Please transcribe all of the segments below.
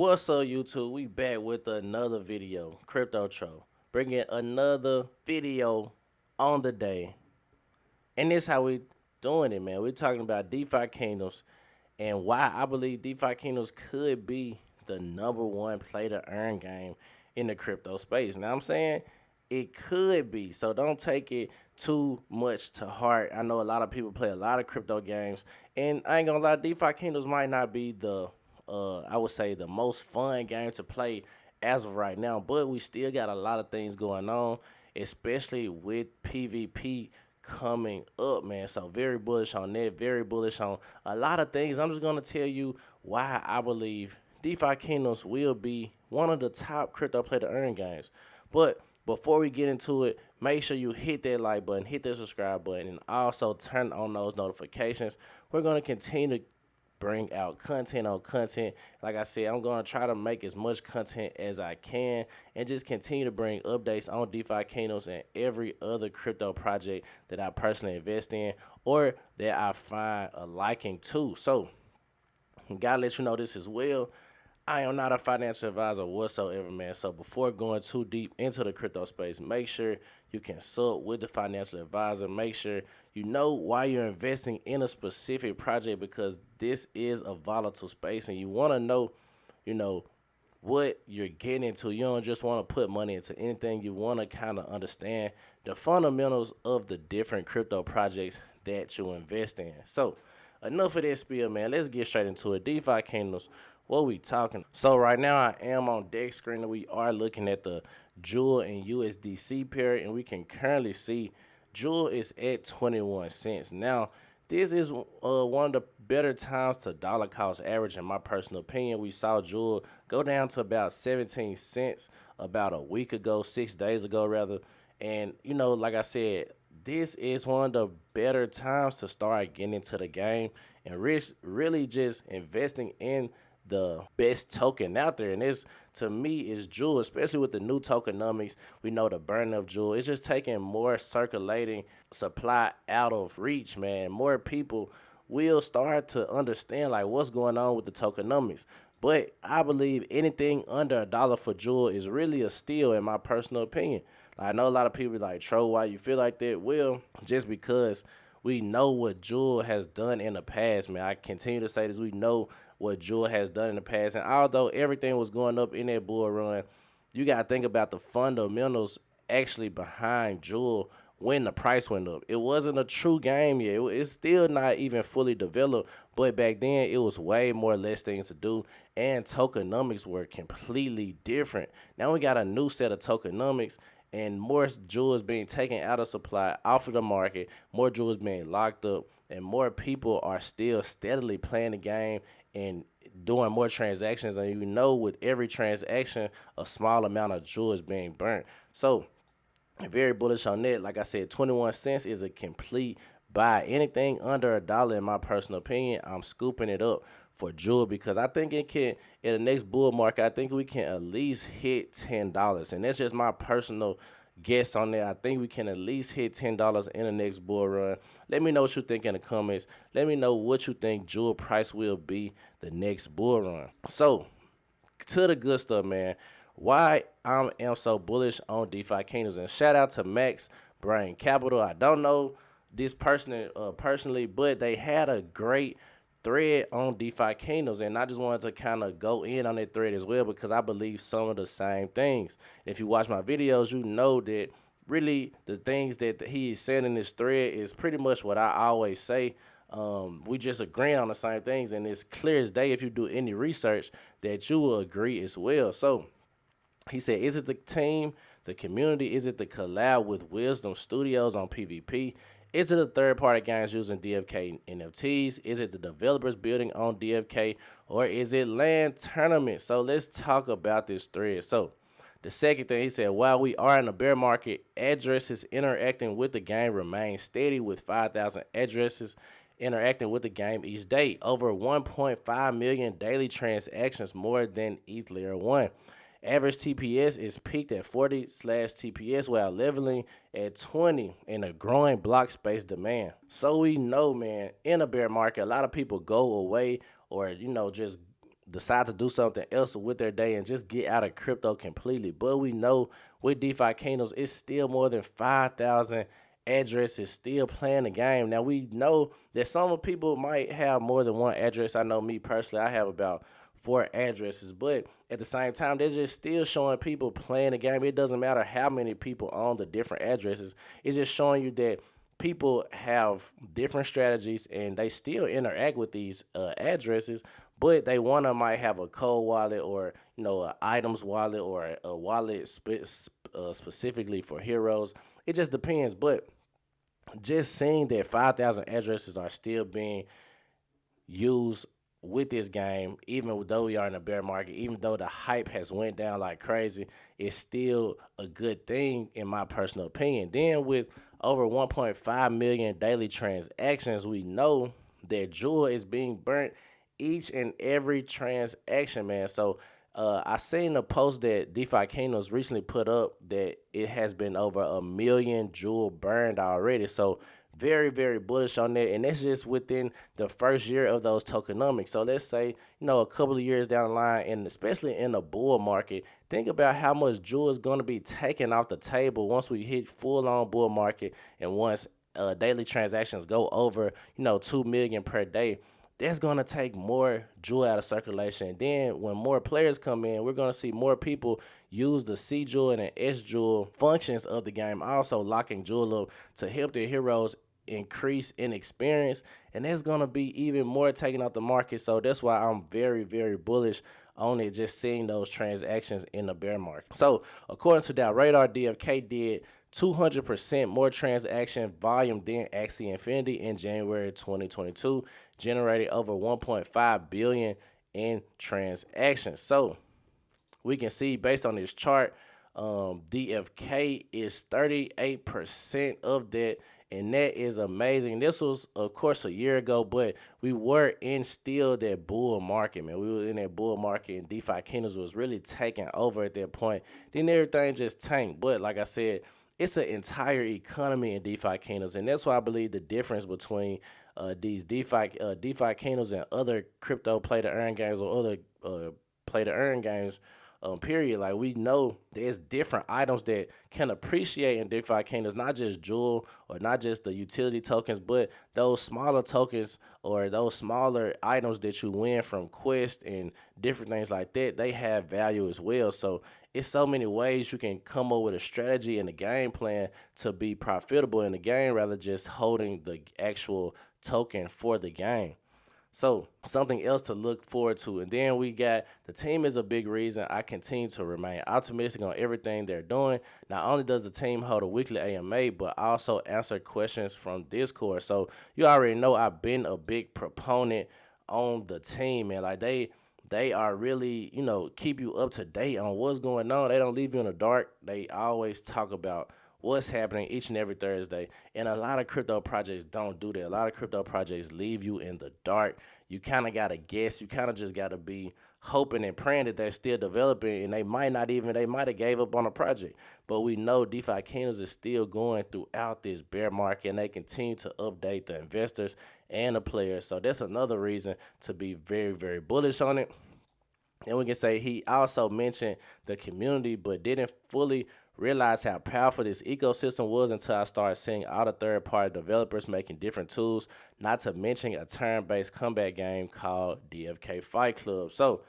What's up, YouTube? We back with another video, Crypto Troll, bringing another video on the day. And this how we doing it, man. We're talking about DeFi Kingdoms and why I believe DeFi Kingdoms could be the #1 play to earn game in the crypto space. Now I'm saying it could be, so don't take it too much to heart. I know a lot of people play a lot of crypto games, and I ain't gonna lie, DeFi Kingdoms might not be the I would say the most fun game to play as of right now, but we still got a lot of things going on, especially with PvP coming up, man. So very bullish on that, very bullish on a lot of things. I'm just gonna tell you why I believe DeFi Kingdoms will be one of the top crypto play to earn games. But before we get into it, make sure you hit that like button, hit that subscribe button, and also turn on those notifications. We're gonna continue to bring out content on content. Like I said, I'm going to try to make as much content as I can and just continue to bring updates on DeFi Kingdoms and every other crypto project that I personally invest in or that I find a liking to. So, gotta let you know this as well. I am not a financial advisor whatsoever, man. So before going too deep into the crypto space, make sure you consult with the financial advisor. Make sure you know why you're investing in a specific project, because this is a volatile space and you want to know, what you're getting into. You don't just want to put money into anything. You want to kind of understand the fundamentals of the different crypto projects that you invest in. So enough of this spiel, man. Let's get straight into it. DeFi Kingdoms, what we talking? So right now I am on deck screen and we are looking at the Jewel and USDC pair, and we can currently see Jewel is at 21 cents. Now, this is one of the better times to dollar cost average in my personal opinion. We saw Jewel go down to about 17 cents about a week ago, 6 days ago rather. And, like I said, this is one of the better times to start getting into the game and really just investing in the best token out there. And this, to me, is Jewel, especially with the new tokenomics. We know the burn of Jewel. It's just taking more circulating supply out of reach, man. More people will start to understand like what's going on with the tokenomics. But I believe anything under $1 for Jewel is really a steal in my personal opinion. I know a lot of people like, Tro, why you feel like that? Well, just because we know what Jewel has done in the past, man. I continue to say this. We know what Jewel has done in the past. And although everything was going up in that bull run, you got to think about the fundamentals actually behind Jewel when the price went up. It wasn't a true game yet. It's still not even fully developed. But back then, it was way more less things to do. And tokenomics were completely different. Now we got a new set of tokenomics, and more jewels being taken out of supply, off of the market, more jewels being locked up, and more people are still steadily playing the game and doing more transactions. And with every transaction, a small amount of jewels being burnt. So, very bullish on that. Like I said, 21 cents is a complete buy. Anything under $1, in my personal opinion, I'm scooping it up for Jewel, because I think it can, in the next bull market, I think we can at least hit $10. And that's just my personal guess on that. I think we can at least hit $10 in the next bull run. Let me know what you think in the comments. Let me know what you think Jewel price will be the next bull run. So, to the good stuff, man. Why I am so bullish on DeFi Kingdoms, and shout out to Max Brain Capital. I don't know this person personally, but they had a great thread on DeFi Kingdoms, and I just wanted to kind of go in on that thread as well, because I believe some of the same things. If you watch my videos, you know that really the things that he is saying in this thread is pretty much what I always say. We just agreeing on the same things, and it's clear as day if you do any research that you will agree as well. So he said, is it the team, the community? Is it the collab with Wisdom Studios on PvP? Is it the third-party games using DFK NFTs? Is it the developers building on DFK? Or is it land tournaments? So let's talk about this thread. So the second thing, he said, while we are in a bear market, addresses interacting with the game remain steady, with 5,000 addresses interacting with the game each day. Over 1.5 million daily transactions, more than ETH Layer 1. Average TPS is peaked at 40/TPS while leveling at 20 in a growing block space demand. So we know, man, in a bear market, a lot of people go away or, just decide to do something else with their day and just get out of crypto completely. But we know with DeFi Kingdoms, it's still more than 5,000 addresses still playing the game. Now we know that some people might have more than one address. I know me personally, I have about 4 addresses, but at the same time, they're just still showing people playing the game. It doesn't matter how many people own the different addresses. It's just showing you that people have different strategies and they still interact with these addresses, but they want to might have a cold wallet or an items wallet or a wallet specifically for heroes. It just depends, but just seeing that 5,000 addresses are still being used with this game, even though we are in a bear market, even though the hype has went down like crazy, it's still a good thing in my personal opinion. Then with over 1.5 million daily transactions, we know that Jewel is being burnt each and every transaction, man. So I seen a post that DeFi Kingdoms recently put up that it has been over a million Jewel burned already. So very, very bullish on that. And that's just within the first year of those tokenomics. So let's say, a couple of years down the line, and especially in the bull market, think about how much Jewel is going to be taken off the table once we hit full on bull market and once daily transactions go over, 2 million per day. That's going to take more Jewel out of circulation. And then when more players come in, we're going to see more people use the C Jewel and the S Jewel functions of the game, also locking Jewel up to help their heroes increase in experience. And that's going to be even more taken out the market. So that's why I'm very, very bullish on it, just seeing those transactions in the bear market. So according to that radar, DFK did 200% more transaction volume than Axie Infinity in January 2022, generated over 1.5 billion in transactions. So we can see based on this chart, DFK is 38% of that, and that is amazing. This was, of course, a year ago, but we were in still that bull market, man. We were in that bull market, and DeFi Kingdoms was really taking over at that point. Then everything just tanked. But like I said, it's an entire economy in DeFi Kingdoms, and that's why I believe the difference between these DeFi Kingdoms and other crypto play to earn games or other play to earn games, period. Like we know there's different items that can appreciate in DeFi Kingdoms, not just Jewel or not just the utility tokens, but those smaller tokens or those smaller items that you win from quest and different things like that. They have value as well. So it's so many ways you can come up with a strategy and a game plan to be profitable in the game rather than just holding the actual token for the game. So something else to look forward to. And then we got the team is a big reason I continue to remain optimistic on everything they're doing. Not only does the team hold a weekly AMA, but also answer questions from Discord. So you already know I've been a big proponent on the team, man. Like they are really, keep you up to date on what's going on. They don't leave you in the dark. They always talk about what's happening each and every Thursday. And a lot of crypto projects don't do that. A lot of crypto projects leave you in the dark. You kind of got to guess. You kind of just got to be hoping and praying that they're still developing, and they might have gave up on a project. But we know DeFi Kingdoms is still going throughout this bear market, and they continue to update the investors and the players. So that's another reason to be very, very bullish on it. And we can say he also mentioned the community, but didn't fully realize how powerful this ecosystem was until I started seeing all the third-party developers making different tools, not to mention a turn-based combat game called DFK Fight Club. So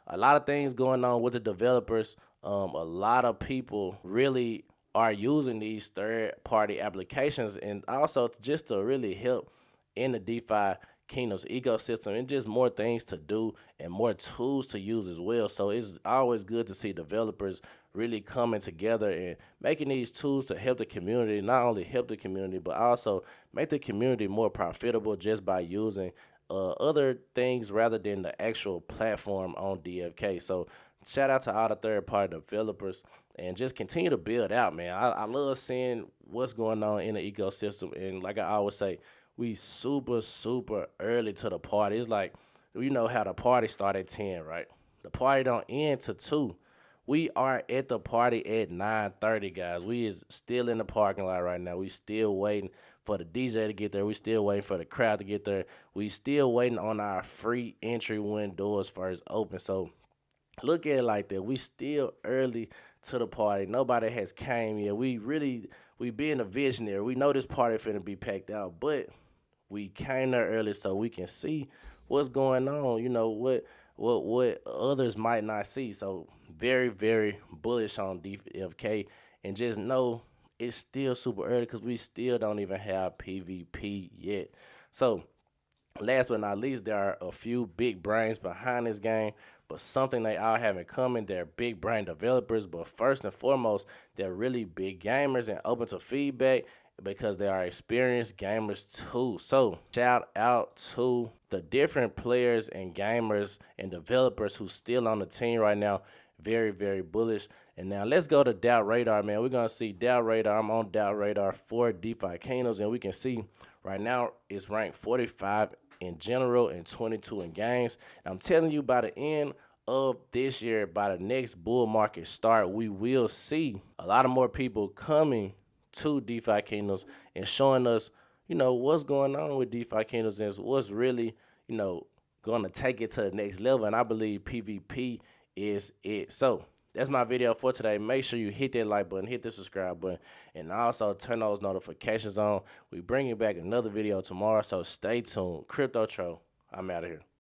a lot of things going on with the developers. A lot of people really are using these third-party applications, and also just to really help in the DeFi Kingdoms ecosystem, and just more things to do and more tools to use as well. So it's always good to see developers really coming together and making these tools to help the community, not only help the community, but also make the community more profitable just by using other things rather than the actual platform on DFK. So shout out to all the third-party developers and just continue to build out, man. I love seeing what's going on in the ecosystem, and like I always say, we super, super early to the party. It's like, you know how the party started at 10, right? The party don't end till 2. We are at the party at 9:30, guys. We is still in the parking lot right now. We still waiting for the DJ to get there. We still waiting for the crowd to get there. We still waiting on our free entry when doors first open. So look at it like that. We still early to the party. Nobody has came yet. We being a visionary. We know this party finna be packed out, but we came there early so we can see what's going on. You know what others might not see. So very bullish on DFK, and just know it's still super early because we still don't even have PvP yet. So last but not least, there are a few big brains behind this game, but something they all have in common, they're big brain developers, but first and foremost, they're really big gamers and open to feedback because they are experienced gamers too. So shout out to the different players and gamers and developers who's still on the team right now. Very bullish. And now let's go to Doubt Radar, man. We're gonna see Doubt Radar. I'm on Doubt Radar for DeFi Kingdoms, and we can see right now it's ranked 45 in general and 22 in games. And I'm telling you, by the end of this year, by the next bull market start, we will see a lot of more people coming to DeFi Kingdoms and showing us, what's going on with DeFi Kingdoms and what's really, going to take it to the next level. And I believe PvP is it. So that's my video for today. Make sure you hit that like button, hit the subscribe button, and also turn those notifications on. We bringing back another video tomorrow, so stay tuned. Crypto Tro, I'm out of here.